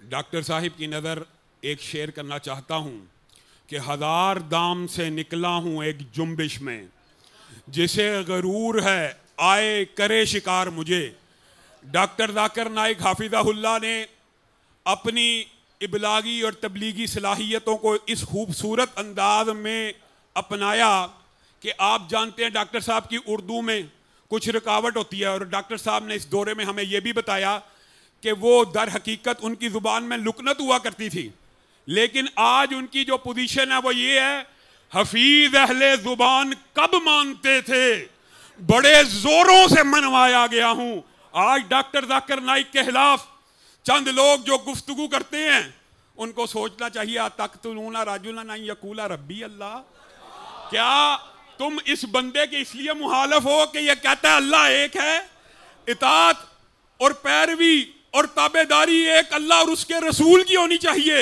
Doctor صاحب کی نظر ایک شعر کرنا چاہتا ہوں کہ ہزار دام سے نکلا ہوں ایک جنبش میں، جسے غرور ہے آئے کرے شکار مجھے۔ ڈاکٹر ذاکر نائک حافظہ اللہ نے اپنی ابلاغی اور تبلیغی صلاحیتوں کو اس خوبصورت انداز میں اپنایا کہ آپ جانتے ہیں ڈاکٹر صاحب کی اردو میں کچھ رکاوٹ ہوتی ہے، اور ڈاکٹر صاحب نے اس دورے میں ہمیں یہ بھی بتایا کہ وہ در حقیقت ان کی زبان میں لکنت ہوا کرتی تھی، لیکن آج ان کی جو پوزیشن ہے وہ یہ ہے، حفیظ اہل زبان کب مانتے تھے، بڑے زوروں سے منوایا گیا ہوں۔ آج ڈاکٹر ذاکر نائک کے خلاف چند لوگ جو گفتگو کرتے ہیں ان کو سوچنا چاہیے، تقتلون رجلا ان یقول ربی اللہ، کیا تم اس بندے کے اس لیے مخالف ہو کہ یہ کہتا ہے اللہ ایک ہے؟ اطاعت اور پیروی اور تابعداری ایک اللہ اور اس کے رسول کی ہونی چاہیے۔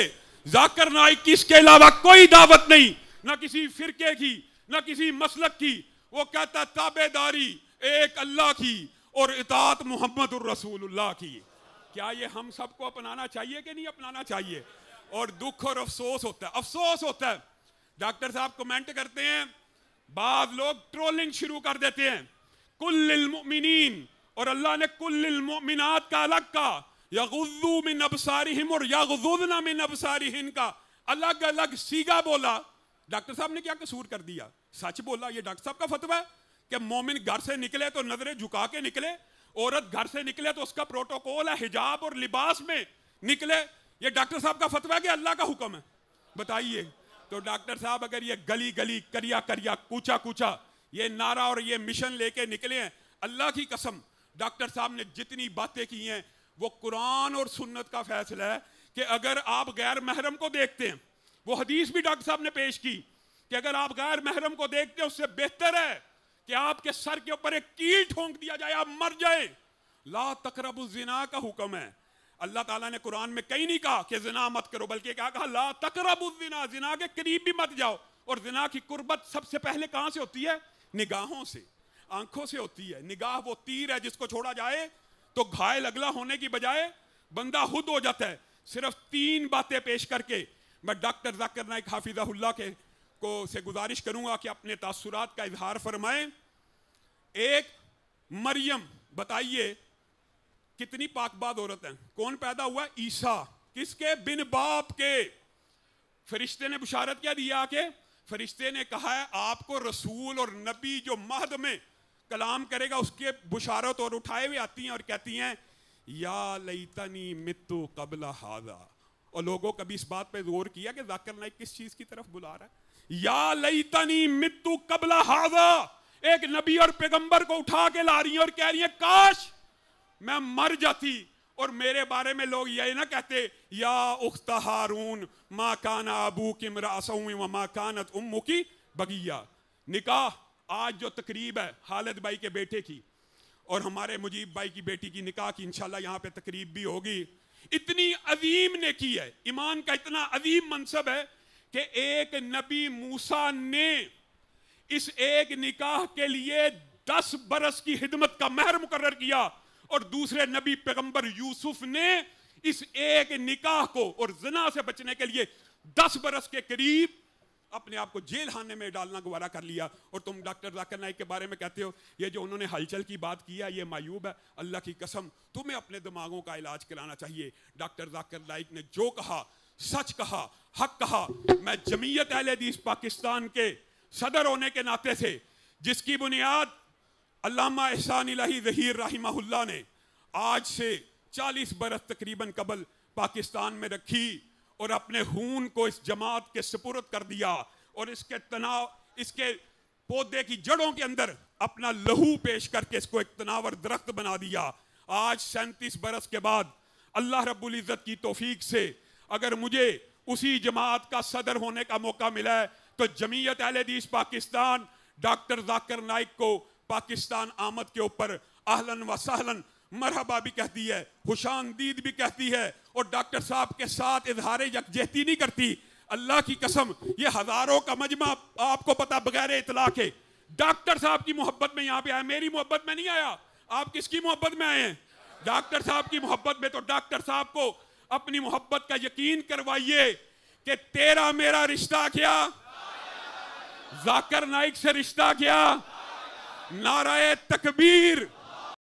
ذاکر نائک کی اس کے علاوہ کوئی دعوت نہیں، نہ کسی فرقے کی نہ کسی مسلک کی۔ وہ کہتا ہے تابعداری ایک اللہ کی اور اطاعت محمد الرسول اللہ کی۔ کیا یہ ہم سب کو اپنانا چاہیے کہ نہیں اپنانا چاہیے؟ اور دکھ اور افسوس ہوتا ہے ڈاکٹر صاحب کمنٹ کرتے ہیں، بعض لوگ ٹرولنگ شروع کر دیتے ہیں، کل للمؤمنین، اور اللہ نے کل للمؤمنات کا الگ کا، یغضوا من ابصارہم اور یغضضن من ابصارہن کا الگ الگ سیگا بولا۔ ڈاکٹر صاحب نے کیا قصور کر دیا؟ سچ بولا۔ یہ ڈاکٹر صاحب کا فتویٰ ہے کہ مومن گھر سے نکلے تو نظریں جھکا کے نکلے، عورت گھر سے نکلے تو اس کا پروٹوکول ہے حجاب اور لباس میں نکلے۔ یہ ڈاکٹر صاحب کا فتویٰ ہے کہ اللہ کا حکم ہے؟ بتائیے۔ تو ڈاکٹر صاحب اگر یہ گلی گلی کریا کریا کوچا کوچا یہ نعرہ اور یہ مشن لے کے نکلے ہیں، اللہ کی قسم ڈاکٹر صاحب نے جتنی باتیں کی ہیں وہ قرآن اور سنت کا فیصلہ ہے کہ اگر آپ غیر محرم کو دیکھتے ہیں، وہ حدیث بھی ڈاکٹر صاحب نے پیش کی کہ اگر آپ غیر محرم کو دیکھتے ہیں اس سے بہتر ہے کہ آپ کے سر کے اوپر ایک کیل ٹھونک دیا جائے، آپ مر جائیں۔ لا تقربوا الزنا کا حکم ہے۔ اللہ تعالیٰ نے قرآن میں کہیں نہیں کہا کہ زنا مت کرو، بلکہ کیا کہا؟ لا تقربوا الزنا، زنا کے قریب بھی مت جاؤ۔ اور زنا کی قربت سب سے پہلے کہاں سے ہوتی ہے؟ نگاہوں سے، آنکھوں سے ہوتی ہے۔ نگاہ وہ تیر ہے جس کو چھوڑا جائے تو گھائل اگلا ہونے کی بجائے بندہ خود ہو جاتا ہے۔ صرف 3 باتیں پیش کر کے میں ڈاکٹر ذاکر نائک حافظہ اللہ سے گزارش کروں گا کہ اپنے تاثرات کا اظہار فرمائیں۔ ایک، مریم، بتائیے کتنی پاک باز عورت ہیں؟ کون پیدا ہوا؟ عیسیٰ۔ کس کے؟ بن باپ کے۔ فرشتے نے بشارت کیا دیا کہ فرشتے نے کہا ہے آپ کو رسول اور نبی جو مہد میں کلام کرے گا اس کے بشارت اور اٹھائے ہوئے آتی ہیں اور کہتی ہیں یا لیتنی متو قبل ھذا۔ اور لوگوں کبھی اس بات پہ غور کیا کہ ذاکر نائک کس چیز کی طرف بلا رہا ہے؟ یا لیتنی متو قبل ھذا، ایک نبی اور پیغمبر کو اٹھا کے لا رہی ہیں اور کہہ رہی ہیں کاش میں مر جاتی اور میرے بارے میں لوگ یہ نہ کہتے یا اخت ہارون ما کان ابوک امرأ سوء وما کانت امک بغیہ۔ نکاح آج جو تقریب ہے خالد بھائی کے بیٹے کی اور ہمارے مجیب بھائی کی بیٹی کی نکاح کی، انشاءاللہ یہاں پہ تقریب بھی ہوگی۔ اتنی عظیم نیکی ہے، ایمان کا اتنا عظیم منصب ہے کہ ایک نبی موسیٰ نے اس ایک نکاح کے لیے 10 برس کی خدمت کا مہر مقرر کیا، اور دوسرے نبی پیغمبر یوسف نے اس ایک نکاح کو اور زنا سے بچنے کے لیے 10 برس کے قریب اپنے آپ کو جیل خانے میں ڈالنا گوارا کر لیا۔ اور تم ڈاکٹر ذاکر نائک کے بارے میں کہتے ہو یہ جو انہوں نے ہلچل کی بات کی ہے یہ معیوب ہے۔ اللہ کی قسم تمہیں اپنے دماغوں کا علاج کرانا چاہیے۔ ڈاکٹر ذاکر نائک نے جو کہا سچ کہا، حق کہا۔ میں جمعیت اہل حدیث پاکستان کے صدر ہونے کے ناطے سے، جس کی بنیاد علامہ احسان الہی ظہیر رحمہ اللہ نے آج سے 40 برس تقریباً قبل پاکستان میں رکھی اور اپنے خون کو اس جماعت کے سپرد کر دیا اور اس کے پودے کی جڑوں کے اندر اپنا لہو پیش کر کے اس کو ایک تناور درخت بنا دیا۔ آج 37 برس کے بعد اللہ رب العزت کی توفیق سے اگر مجھے اسی جماعت کا صدر ہونے کا موقع ملا ہے تو جمعیت اہل حدیث پاکستان ڈاکٹر ذاکر نائک کو پاکستان آمد کے اوپر اہلاً و سہلاً مرحبا بھی کہتی ہے، خوش آمدید بھی کہتی ہے، اور ڈاکٹر صاحب کے ساتھ اظہار یکجہتی نہیں کرتی۔ اللہ کی قسم یہ ہزاروں کا مجمع آپ کو پتا بغیر اطلاع کے ڈاکٹر صاحب کی محبت میں یہاں پہ آیا، میری محبت میں نہیں آیا۔ آپ کس کی محبت میں آئے ہیں؟ ڈاکٹر صاحب کی محبت میں۔ تو ڈاکٹر صاحب کو اپنی محبت کا یقین کروائیے کہ تیرا میرا رشتہ کیا؟ ذاکر نائک سے رشتہ کیا؟ نعرہ تکبیر!